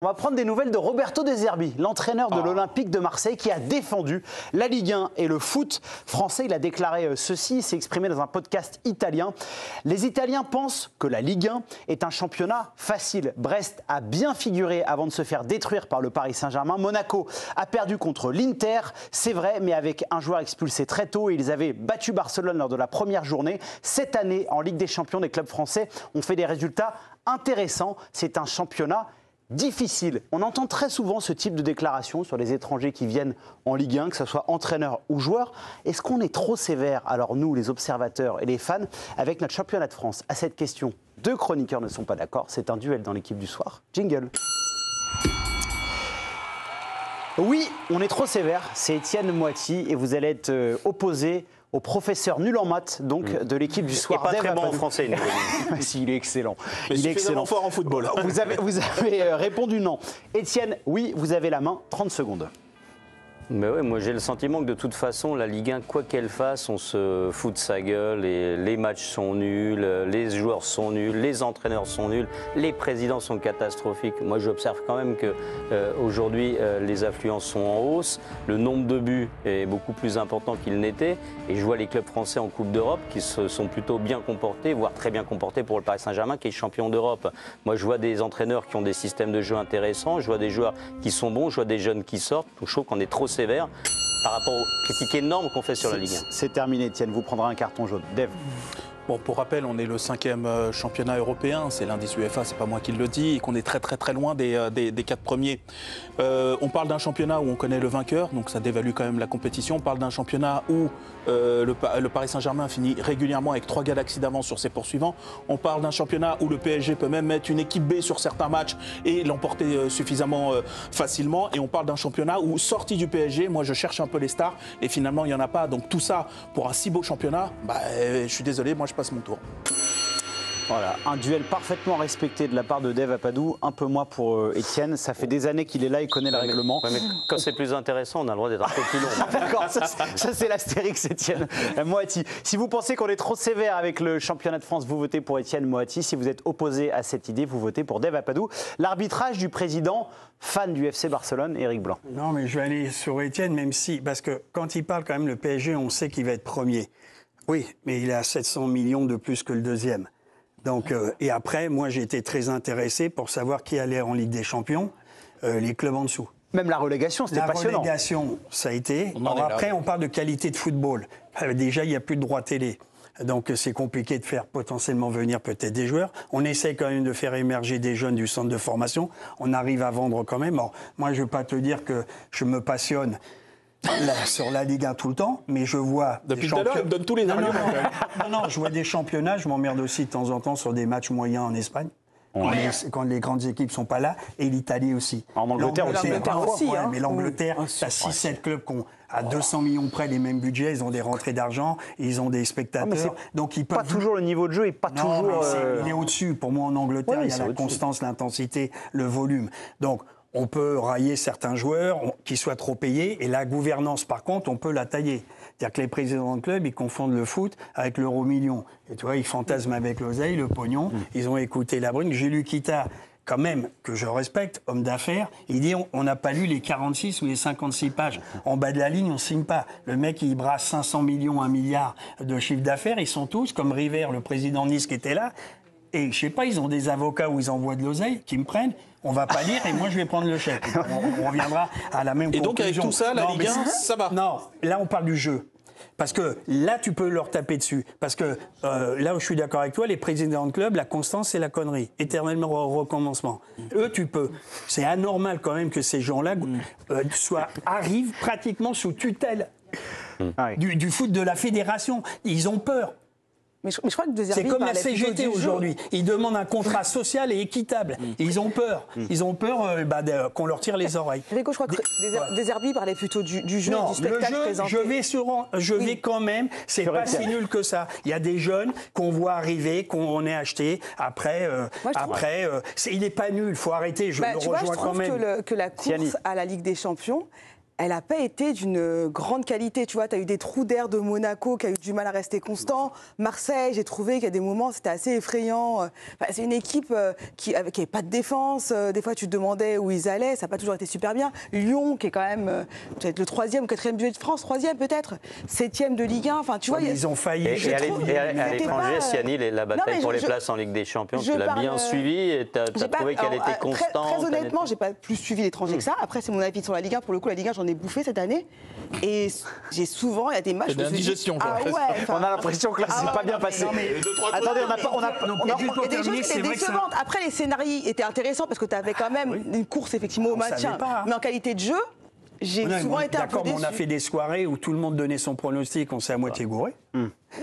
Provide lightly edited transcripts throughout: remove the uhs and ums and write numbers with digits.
On va prendre des nouvelles de Roberto De Zerbi, l'entraîneur de l'Olympique de Marseille qui a défendu la Ligue 1 et le foot français. Il a déclaré ceci, il s'est exprimé dans un podcast italien. Les Italiens pensent que la Ligue 1 est un championnat facile. Brest a bien figuré avant de se faire détruire par le Paris Saint-Germain. Monaco a perdu contre l'Inter, c'est vrai, mais avec un joueur expulsé très tôt. Ils avaient battu Barcelone lors de la première journée. Cette année, en Ligue des Champions, les clubs français ont fait des résultats intéressants. C'est un championnat difficile. On entend très souvent ce type de déclaration sur les étrangers qui viennent en Ligue 1, que ce soit entraîneur ou joueur. Est-ce qu'on est trop sévère, alors nous, les observateurs et les fans, avec notre championnat de France? À cette question, deux chroniqueurs ne sont pas d'accord. C'est un duel dans l'équipe du soir. Jingle. Oui, on est trop sévère. C'est Étienne Moati et vous allez être opposé au professeur nul en maths, donc de l'équipe du soir. Et pas très bon en français. Si, il est excellent. Mais il est excellent. Fort en football. Vous avez répondu non. Étienne, oui, vous avez la main. 30 secondes. Mais ouais, moi j'ai le sentiment que de toute façon, la Ligue 1, quoi qu'elle fasse, on se fout de sa gueule. Et les matchs sont nuls, les joueurs sont nuls, les entraîneurs sont nuls, les présidents sont catastrophiques. Moi j'observe quand même qu'aujourd'hui, les affluences sont en hausse. Le nombre de buts est beaucoup plus important qu'il n'était. Et je vois les clubs français en Coupe d'Europe qui se sont plutôt bien comportés, voire très bien comportés pour le Paris Saint-Germain qui est champion d'Europe. Moi je vois des entraîneurs qui ont des systèmes de jeu intéressants, je vois des joueurs qui sont bons, je vois des jeunes qui sortent. Je trouve qu'on est trop sévère par rapport aux critiques énormes qu'on fait sur la Ligue 1. C'est terminé, Étienne. Vous prendrez un carton jaune. Dave. Bon, pour rappel, on est le 5e championnat européen, c'est l'indice UEFA, c'est pas moi qui le dis, et qu'on est très loin des 4 premiers. On parle d'un championnat où on connaît le vainqueur, donc ça dévalue quand même la compétition. On parle d'un championnat où le Paris Saint-Germain finit régulièrement avec 3 galaxies d'avance sur ses poursuivants. On parle d'un championnat où le PSG peut même mettre une équipe B sur certains matchs et l'emporter suffisamment facilement. Et on parle d'un championnat où, sorti du PSG, moi je cherche un peu les stars et finalement il n'y en a pas. Donc tout ça, pour un si beau championnat, je suis désolé, moi je passe mon tour. Voilà, un duel parfaitement respecté de la part de Dave Apadou, un peu moins pour Étienne. Ça fait des années qu'il est là, il connaît le règlement. Ouais, mais quand c'est plus intéressant, on a le droit d'être un peu plus long. D'accord, ça c'est l'astérix, Étienne Moati. Si vous pensez qu'on est trop sévère avec le championnat de France, vous votez pour Étienne Moati. Si vous êtes opposé à cette idée, vous votez pour Dave Apadou. L'arbitrage du président, fan du FC Barcelone, Éric Blanc. Non, mais je vais aller sur Étienne, même si, parce que quand il parle quand même le PSG, on sait qu'il va être premier. Oui, mais il est à 700 millions de plus que le deuxième. Donc, et après, moi, j'ai été très intéressé pour savoir qui allait en Ligue des Champions, les clubs en dessous. Même la relégation, c'était passionnant. La relégation, ça a été. Après, on parle de qualité de football. Déjà, il n'y a plus de droit télé. Donc, c'est compliqué de faire potentiellement venir peut-être des joueurs. On essaie quand même de faire émerger des jeunes du centre de formation. On arrive à vendre quand même. Alors, moi, je ne veux pas te dire que je me passionne sur la Ligue 1 tout le temps, mais je vois depuis tout à l'heure, il me donne tous les arguments. Non, je vois des championnats, je m'emmerde aussi de temps en temps sur des matchs moyens en Espagne. Quand les grandes équipes ne sont pas là, et l'Italie aussi. En Angleterre aussi. Mais l'Angleterre, tu as 6-7 clubs qui ont à 200 millions près les mêmes budgets, ils ont des rentrées d'argent, ils ont des spectateurs. Donc ils peuvent pas toujours le niveau de jeu et pas toujours. Il est au-dessus. Pour moi, en Angleterre, il y a la constance, l'intensité, le volume. Donc on peut railler certains joueurs qui soient trop payés, et la gouvernance, par contre, on peut la tailler. C'est-à-dire que les présidents de club, ils confondent le foot avec l'euro-million. Et tu vois, ils fantasment avec l'oseille, le pognon. Ils ont écouté la brune. J'ai lu Kita, quand même, que je respecte, homme d'affaires. Il dit, on n'a pas lu les 46 ou les 56 pages. En bas de la ligne, on ne signe pas. Le mec, il brasse 500 millions, 1 milliard de chiffre d'affaires. Ils sont tous, comme River, le président de Nice qui était là. Et je sais pas, ils ont des avocats où ils envoient de l'oseille, qui me prennent. On va pas lire et moi je vais prendre le chèque. On reviendra à la même conclusion. Et donc avec tout ça, la Ligue 1, ça va. Non, là on parle du jeu. Parce que là, tu peux leur taper dessus. Parce que là où je suis d'accord avec toi, les présidents de club, la constance, c'est la connerie. Éternellement recommencement. Eux, tu peux. C'est anormal quand même que ces gens-là arrivent pratiquement sous tutelle du foot de la fédération. Ils ont peur. Mais je crois que De Zerbi, c'est comme la CGT aujourd'hui. Ils demandent un contrat social et équitable. Ils ont peur. Ils ont peur qu'on leur tire les oreilles. Rico, je crois que De Zerbi parlait plutôt du jeu, du spectacle présenté. Je vais quand même. C'est pas si nul que ça. Il y a des jeunes qu'on voit arriver, qu'on est acheté. Après, il n'est pas nul. Il faut arrêter. Je le rejoins quand même. Je trouve que la course à la Ligue des Champions, elle n'a pas été d'une grande qualité. Tu vois, tu as eu des trous d'air de Monaco qui a eu du mal à rester constant. Marseille, j'ai trouvé qu'à des moments, c'était assez effrayant. Enfin, c'est une équipe qui n'avait pas de défense. Des fois, tu te demandais où ils allaient. Ça n'a pas toujours été super bien. Lyon, qui est quand même peut-être le 3e ou 4e budget de France, 3e peut-être, 7e de Ligue 1. Enfin, tu vois, ils ont failli. Et à l'étranger, Siani, la bataille pour les places en Ligue des Champions, tu l'as bien suivi et tu as trouvé qu'elle était constante. Très honnêtement, j'ai pas plus suivi l'étranger que ça. Après, c'est mon avis sur la Ligue 1. Pour le coup, la Ligue 1, j'en ai bouffé cette année. Et j'ai souvent, il y a des matchs. C'est de l'indigestion, on a l'impression que là, c'est pas bien passé. Attendez, il y a des choses qui étaient décevantes. Après, les scénarios étaient intéressants parce que tu avais quand même une course effectivement au maintien. Mais en qualité de jeu, j'ai souvent été un peu déçu. On a fait des soirées où tout le monde donnait son pronostic, on s'est à moitié gouré.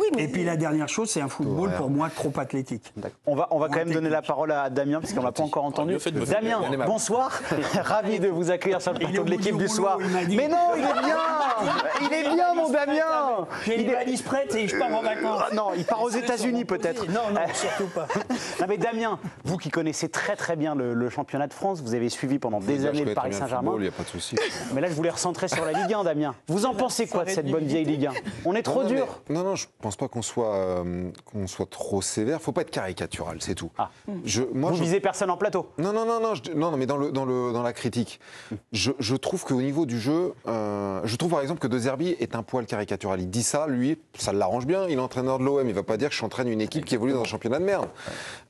Oui, et puis la dernière chose, c'est un football pour moi trop athlétique. On va quand même donner la parole à Damien, parce qu'on ne l'a pas encore entendu. Damien, bonsoir. Ravi de vous accueillir sur le plateau de l'équipe du soir. Mais non, il est bien. Il est bien, mon Damien. J'ai une valise prête et je pars en vacances. Non, il part aux États-Unis peut-être. Non, surtout pas. Non, mais Damien, vous qui connaissez très très bien le championnat de France, vous avez suivi pendant des années le Paris Saint-Germain. Il n'y a pas de souci. Mais là, je voulais recentrer sur la Ligue 1, Damien. Vous en pensez quoi de cette bonne vieille Ligue 1 ? On est trop dur. Non, je ne pense pas qu'on soit trop sévère. Il ne faut pas être caricatural, c'est tout. Vous visez personne en plateau ? Non, mais dans la critique. Je trouve qu'au niveau du jeu, je trouve par exemple que De Zerbi est un poil caricatural. Il dit ça, lui, ça l'arrange bien. Il est entraîneur de l'OM. Il ne va pas dire que j'entraîne une équipe qui évolue dans un championnat de merde.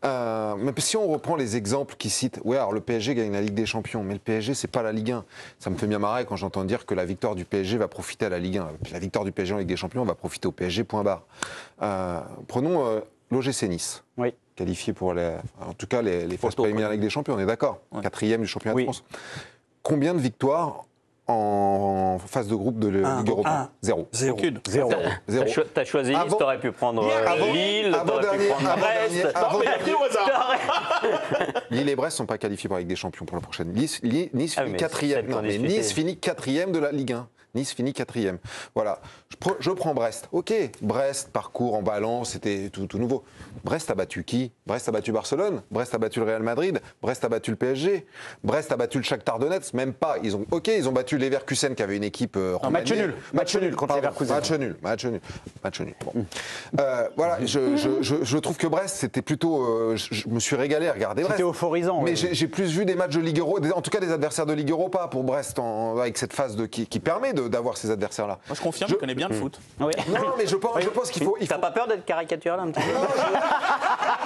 Mais si on reprend les exemples qu'il cite, alors le PSG gagne la Ligue des Champions, mais le PSG, c'est pas la Ligue 1. Ça me fait bien marrer quand j'entends dire que la victoire du PSG va profiter à la Ligue 1. La victoire du PSG en Ligue des Champions va profiter au PSG, point barre. Prenons l'OGC Nice, qualifié pour en tout cas les phases préliminaires de la Ligue des Champions, on est d'accord, 4e du championnat de France. Combien de victoires en phase de groupe de Ligue Europa ? Zéro. T'as choisi Nice, t'aurais pu prendre Lille, t'aurais pu prendre Brest. Lille et Brest ne sont pas qualifiés pour la Ligue des Champions pour la prochaine. Nice finit 4e. Non, mais Nice finit 4e de la Ligue 1. Nice finit 4e. Voilà. Je prends Brest. Ok, Brest, parcours en balance, c'était tout nouveau. Brest a battu qui ? Brest a battu Barcelone. Brest a battu le Real Madrid. Brest a battu le PSG. Brest a battu le Shakhtar Donetsk. Même pas. Ils ont battu Leverkusen qui avait une équipe match nul contre Leverkusen. Match nul. Bon. Voilà, je trouve que Brest, c'était plutôt... je me suis régalé à regarder Brest. C'était euphorisant. Mais j'ai plus vu des matchs de Ligue Europa, en tout cas des adversaires de Ligue Europa pour Brest, avec cette phase qui permet d'avoir ces adversaires-là. Moi, je confirme, je connais bien le foot. Oui. Non, mais je pense qu'il faut... T'as pas peur d'être caricatural un petit peu ?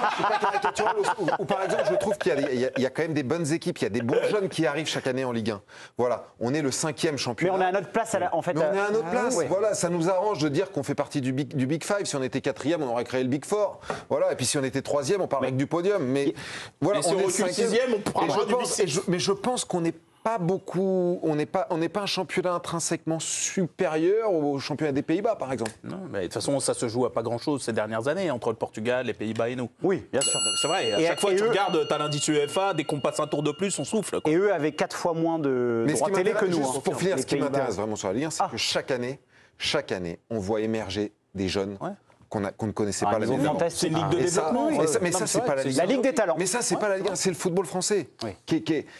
Je suis pas caricatural. Ou par exemple, je trouve qu'il y a quand même des bonnes équipes, il y a des bons jeunes qui arrivent chaque année en Ligue 1. Voilà, on est le 5e championnat. Mais on est à notre place, en fait. Mais on est à notre place. Voilà, ça nous arrange de dire qu'on fait partie du Big Five. Si on était 4e, on aurait créé le Big Four. Voilà, et puis si on était 3e, on parlerait que du podium. Mais voilà, si on recule 6e, on parlera du Big Six. Mais je pense qu'on n'est pas beaucoup, on n'est pas un championnat intrinsèquement supérieur au championnat des Pays-Bas, par exemple. Non, mais de toute façon, ça se joue à pas grand-chose ces dernières années entre le Portugal, les Pays-Bas et nous. Oui, bien sûr. C'est vrai. À chaque fois que tu regardes, t'as l'indice UEFA, dès qu'on passe un tour de plus, on souffle. Et eux avaient 4 fois moins de droits télé que nous. Pour finir, ce qui m'intéresse vraiment sur la Ligue 1, c'est que chaque année, on voit émerger des jeunes. Qu'on ne connaissait pas l'année dernière. C'est une ligue de développement. Mais ça, c'est pas la Ligue 1. La Ligue des talents. Mais ça, c'est pas la Ligue 1, c'est le football français.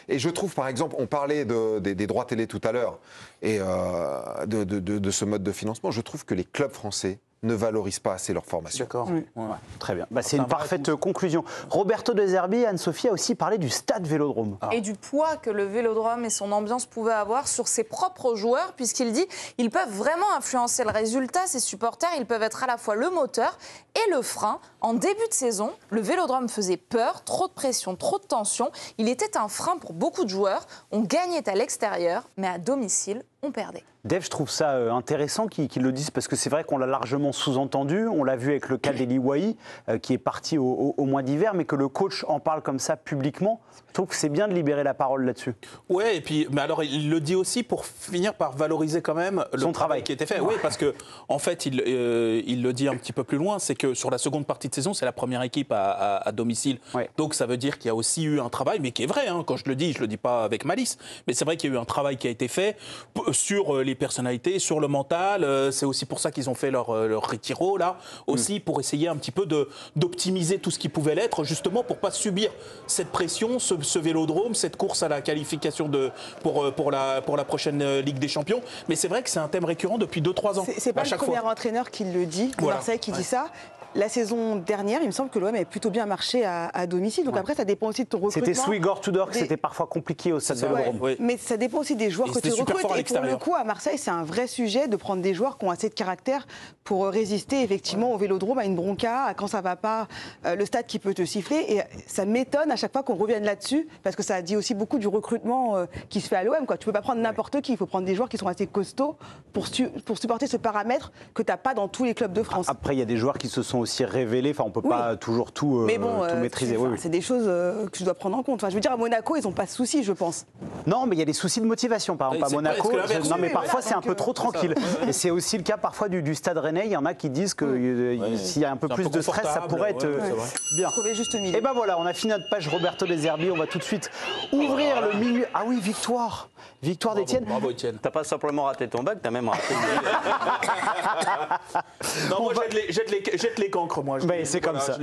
Et je trouve, par exemple, on parlait des droits télé tout à l'heure et de ce mode de financement. Je trouve que les clubs français ne valorisent pas assez leur formation. D'accord. Oui. Ouais. Très bien. C'est une parfaite conclusion. Roberto De Zerbi, Anne-Sophie a aussi parlé du stade Vélodrome. Et du poids que le Vélodrome et son ambiance pouvaient avoir sur ses propres joueurs, puisqu'il dit ils peuvent vraiment influencer le résultat. Ses supporters, ils peuvent être à la fois le moteur et le frein. En début de saison, le Vélodrome faisait peur, trop de pression, trop de tension. Il était un frein pour beaucoup de joueurs. On gagnait à l'extérieur, mais à domicile, on perdait. Dave, je trouve ça intéressant qu'ils le disent parce que c'est vrai qu'on l'a largement sous-entendu. On l'a vu avec le cas d'Eli Wahi qui est parti au mois d'hiver, mais que le coach en parle comme ça publiquement. Je trouve que c'est bien de libérer la parole là-dessus. Oui, et puis, mais alors il le dit aussi pour finir par valoriser quand même le travail qui était fait. Oui, parce que en fait, il le dit un petit peu plus loin, c'est que sur la seconde partie de saison, c'est la première équipe à domicile. Ouais. Donc ça veut dire qu'il y a aussi eu un travail, mais qui est vrai. Hein, quand je le dis pas avec malice, mais c'est vrai qu'il y a eu un travail qui a été fait. sur les personnalités, sur le mental. C'est aussi pour ça qu'ils ont fait leur retiro, là, aussi pour essayer un petit peu d'optimiser tout ce qui pouvait l'être, justement pour pas subir cette pression, ce vélodrome, cette course à la qualification pour la prochaine Ligue des Champions. Mais c'est vrai que c'est un thème récurrent depuis 2-3 ans. C'est pas le premier entraîneur qui le dit, Marseille qui dit ça. La saison dernière, il me semble que l'OM avait plutôt bien marché à domicile. Donc après, ça dépend aussi de ton recrutement. C'était sous Igor Tudor que c'était parfois compliqué au Stade Vélodrome. Ouais. Mais ça dépend aussi des joueurs que tu recrutes. Et pour le coup, à Marseille, c'est un vrai sujet de prendre des joueurs qui ont assez de caractère pour résister effectivement au Vélodrome, à une bronca, à quand ça va pas, le stade qui peut te siffler. Et ça m'étonne à chaque fois qu'on revienne là-dessus, parce que ça dit aussi beaucoup du recrutement qui se fait à l'OM. Tu peux pas prendre n'importe qui, il faut prendre des joueurs qui sont assez costauds pour supporter ce paramètre que tu n'as pas dans tous les clubs de France. Après, il y a des joueurs qui se sont aussi révélés. Enfin, on peut pas toujours tout maîtriser. C'est des choses que tu dois prendre en compte. Enfin, je veux dire, à Monaco, ils n'ont pas de soucis, je pense. Non, mais il y a des soucis de motivation. Par exemple, à Monaco, non, mais parfois c'est un peu trop tranquille. Et c'est aussi le cas parfois du Stade Rennais. Il y en a qui disent que s'il y a un peu plus de stress, ça pourrait être bien. Et ben voilà, on a fini notre page Roberto De Zerbi. On va tout de suite ouvrir le milieu. Ah oui, victoire d'Étienne. Bravo Étienne. T'as pas simplement raté ton bac, t'as même raté Non, moi jette les cancres, moi. C'est comme ça.